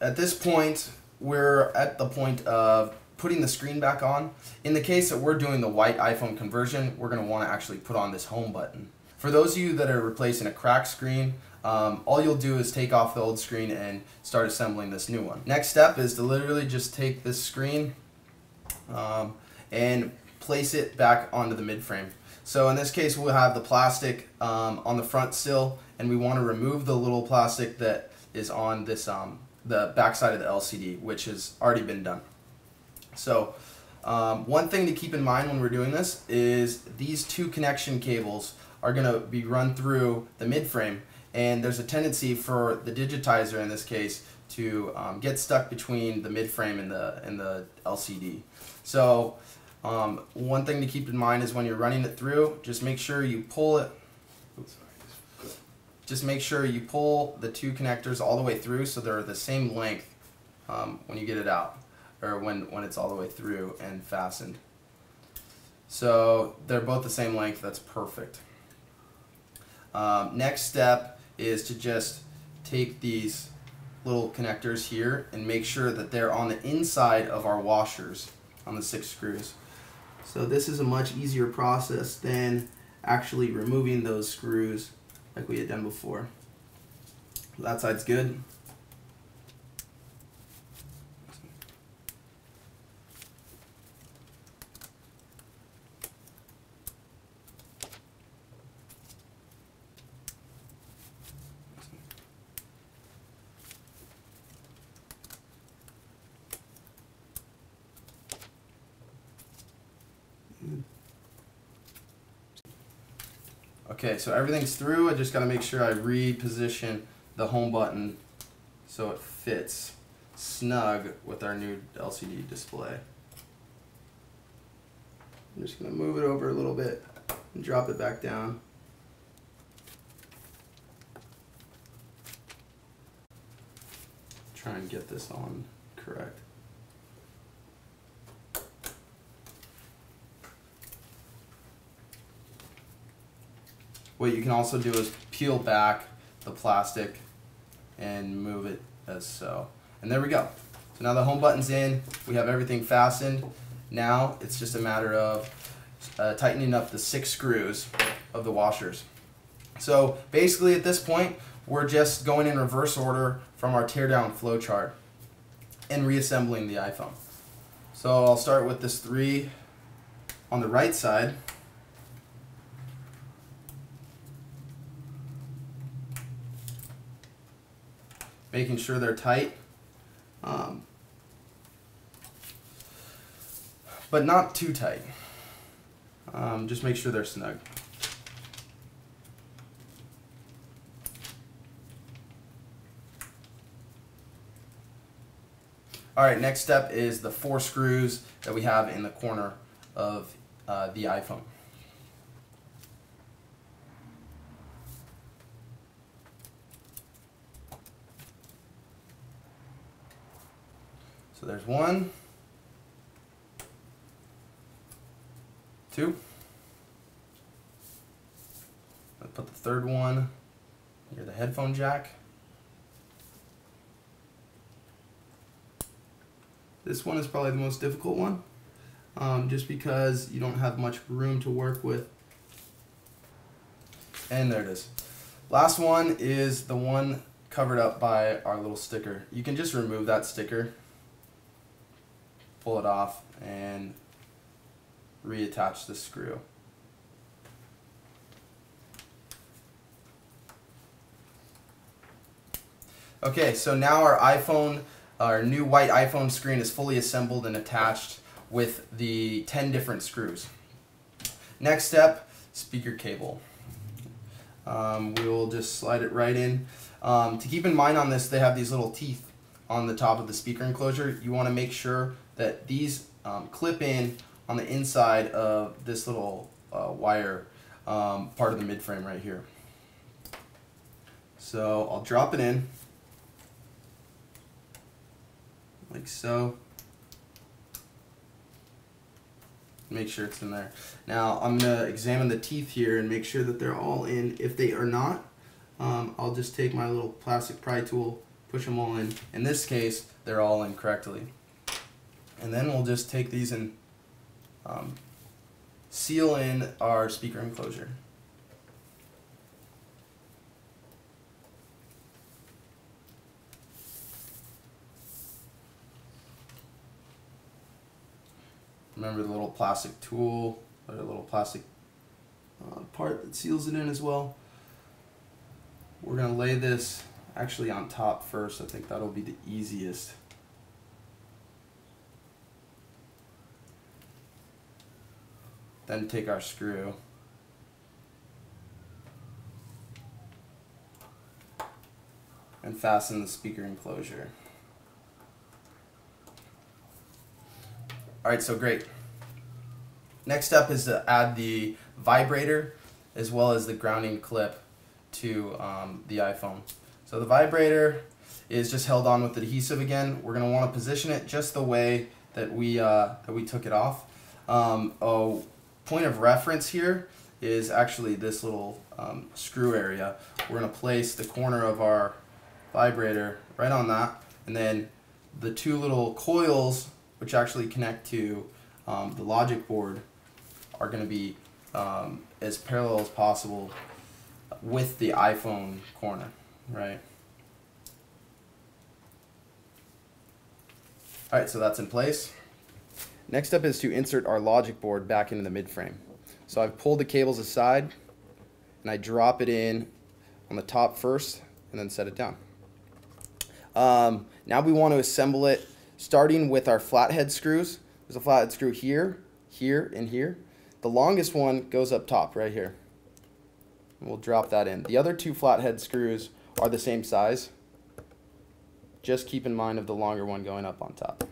at this point, we're at the point of putting the screen back on. In the case that we're doing the white iPhone conversion, we're going to want to actually put on this home button. For those of you that are replacing a cracked screen, all you'll do is take off the old screen and start assembling this new one. Next step is to literally just take this screen and place it back onto the mid-frame. So in this case, we'll have the plastic on the front still, and we want to remove the little plastic that is on this the back side of the LCD, which has already been done. So one thing to keep in mind when we're doing this is these two connection cables are going to be run through the mid-frame, and there's a tendency for the digitizer in this case to get stuck between the mid-frame and the LCD. So one thing to keep in mind is when you're running it through, just make sure you pull it. Just make sure you pull the two connectors all the way through so they're the same length when you get it out, or when it's all the way through and fastened. So they're both the same length. That's perfect. Next step is to just take these little connectors here and make sure that they're on the inside of our washers on the 6 screws. So this is a much easier process than actually removing those screws like we had done before. That side's good. Okay, so everything's through. I just got to make sure I reposition the home button so it fits snug with our new LCD display. I'm just going to move it over a little bit and drop it back down. Try and get this on correct. What you can also do is peel back the plastic and move it as so. And there we go. So now the home button's in, we have everything fastened. Now it's just a matter of tightening up the 6 screws of the washers. So basically at this point, we're just going in reverse order from our teardown flowchart and reassembling the iPhone. So I'll start with this 3 on the right side. Making sure they're tight, but not too tight. Just make sure they're snug. Alright, next step is the 4 screws that we have in the corner of the iPhone. So there's 1, 2. Let's put the 3rd one near the headphone jack. This one is probably the most difficult one, just because you don't have much room to work with. And there it is. Last one is the one covered up by our little sticker. You can just remove that sticker, pull it off, and reattach the screw. Okay, so now our iPhone, our new white iPhone screen is fully assembled and attached with the 10 different screws. Next step, speaker cable. We'll just slide it right in. To keep in mind on this, they have these little teeth on the top of the speaker enclosure. You want to make sure that these clip in on the inside of this little wire part of the mid-frame right here. So I'll drop it in like so. Make sure it's in there. Now I'm going to examine the teeth here and make sure that they're all in. If they are not, I'll just take my little plastic pry tool, push them all in. In this case, they're all in correctly. And then we'll just take these and seal in our speaker enclosure. Remember the little plastic tool, or the little plastic part that seals it in as well. We're going to lay this actually on top first. I think that'll be the easiest. Then take our screw and fasten the speaker enclosure. Alright, so great. Next step is to add the vibrator as well as the grounding clip to the iPhone. So the vibrator is just held on with adhesive again. We're going to want to position it just the way that we took it off. A point of reference here is actually this little screw area. We're going to place the corner of our vibrator right on that, and then the two little coils which actually connect to the logic board are going to be as parallel as possible with the iPhone corner, right? Alright, so that's in place. Next up is to insert our logic board back into the mid-frame. So I've pulled the cables aside and I drop it in on the top first and then set it down. Now we want to assemble it starting with our flathead screws. There's a flathead screw here, here, and here. The longest one goes up top right here. And we'll drop that in. The other two flathead screws are the same size. Just keep in mind of the longer one going up on top.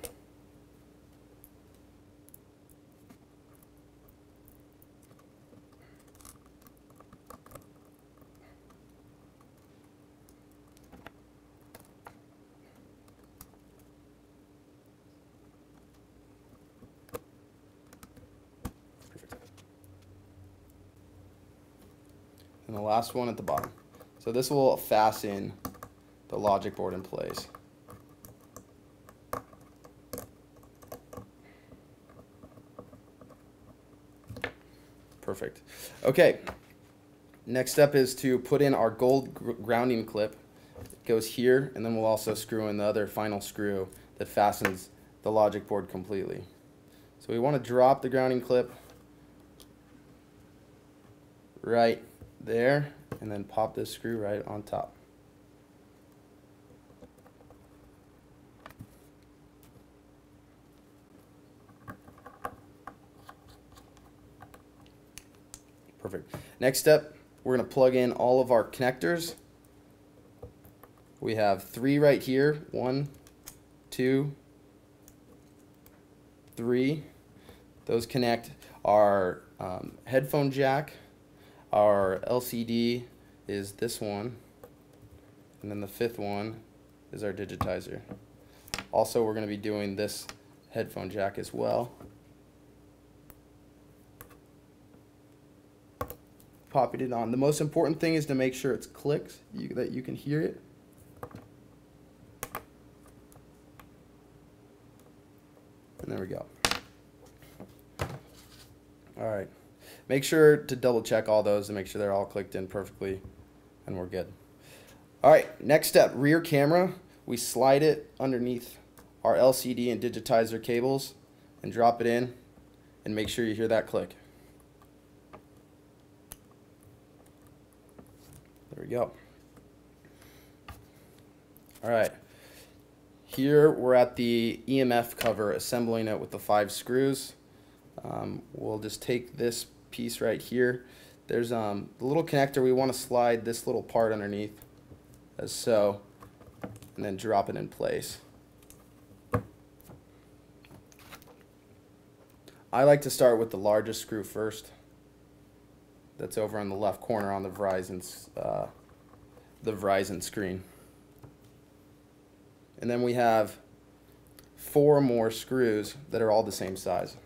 And the last one at the bottom. So this will fasten the logic board in place. Perfect. Okay, next step is to put in our gold grounding clip. It goes here, and then we'll also screw in the other final screw that fastens the logic board completely. So we want to drop the grounding clip right there, and then pop this screw right on top. Perfect. Next step, we're going to plug in all of our connectors. We have 3 right here. 1, 2, 3. Those connect our headphone jack. Our LCD is this one, and then the 5th one is our digitizer. Also, we're going to be doing this headphone jack as well. Popping it on. The most important thing is to make sure it's clicked, that you can hear it. And there we go. All right. Make sure to double check all those and make sure they're all clicked in perfectly, and we're good. All right, next step, rear camera. We slide it underneath our LCD and digitizer cables and drop it in, and make sure you hear that click. There we go. All right. Here we're at the EMF cover, assembling it with the 5 screws. We'll just take this piece right here. There's the little connector. We want to slide this little part underneath as so, and then drop it in place. I like to start with the largest screw first. That's over on the left corner on the Verizon screen. And then we have 4 more screws that are all the same size.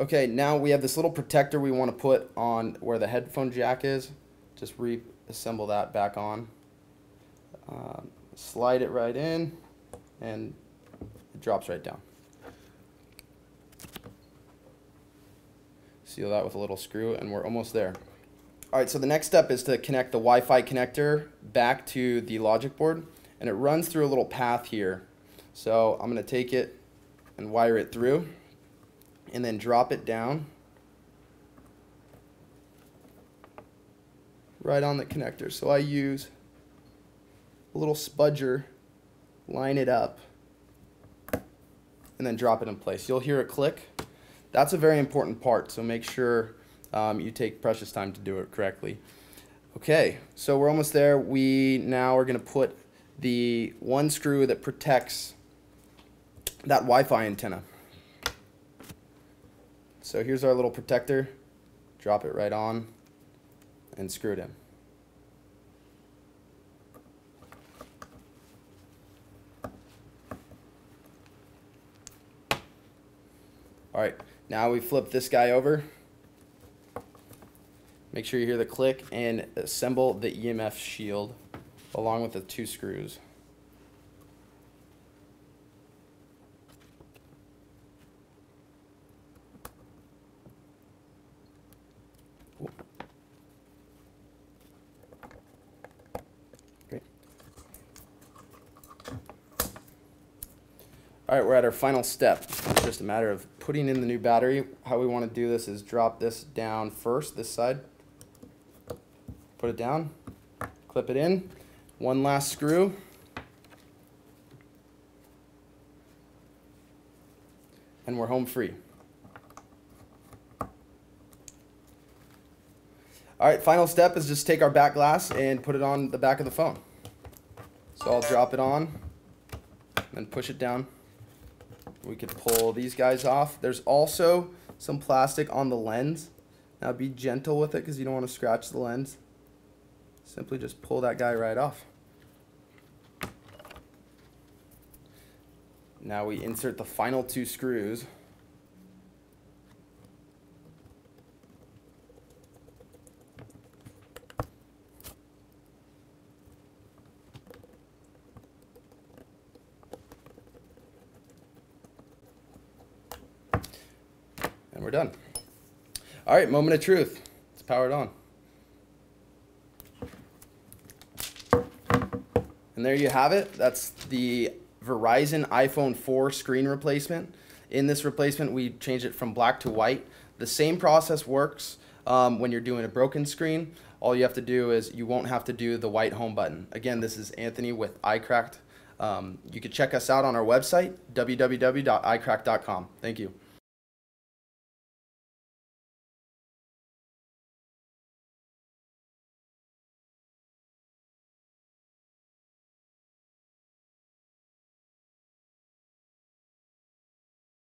Okay, now we have this little protector we want to put on where the headphone jack is. Just reassemble that back on. Slide it right in, and it drops right down. Seal that with a little screw, and we're almost there. All right, so the next step is to connect the Wi-Fi connector back to the logic board, and it runs through a little path here. So I'm going to take it and wire it through, and then drop it down right on the connector. So I use a little spudger, line it up, and then drop it in place. You'll hear it click. That's a very important part, so make sure you take precious time to do it correctly. Okay, so we're almost there. We now are going to put the one screw that protects that Wi-Fi antenna. So here's our little protector. Drop it right on and screw it in. All right, now we flip this guy over. Make sure you hear the click and assemble the EMF shield along with the two screws. Cool. Great. All right, we're at our final step. It's just a matter of putting in the new battery. How we want to do this is drop this down first, this side. Put it down, clip it in, one last screw, and we're home free. All right, final step is just take our back glass and put it on the back of the phone. So I'll drop it on and push it down. We could pull these guys off. There's also some plastic on the lens. Now be gentle with it because you don't want to scratch the lens. Simply just pull that guy right off. Now we insert the final two screws. And we're done. All right, moment of truth. It's powered on. And there you have it. That's the Verizon iPhone 4 screen replacement. In this replacement, we changed it from black to white. The same process works when you're doing a broken screen. All you have to do is you won't have to do the white home button. Again, this is Anthony with iCracked. You can check us out on our website, www.icracked.com. Thank you.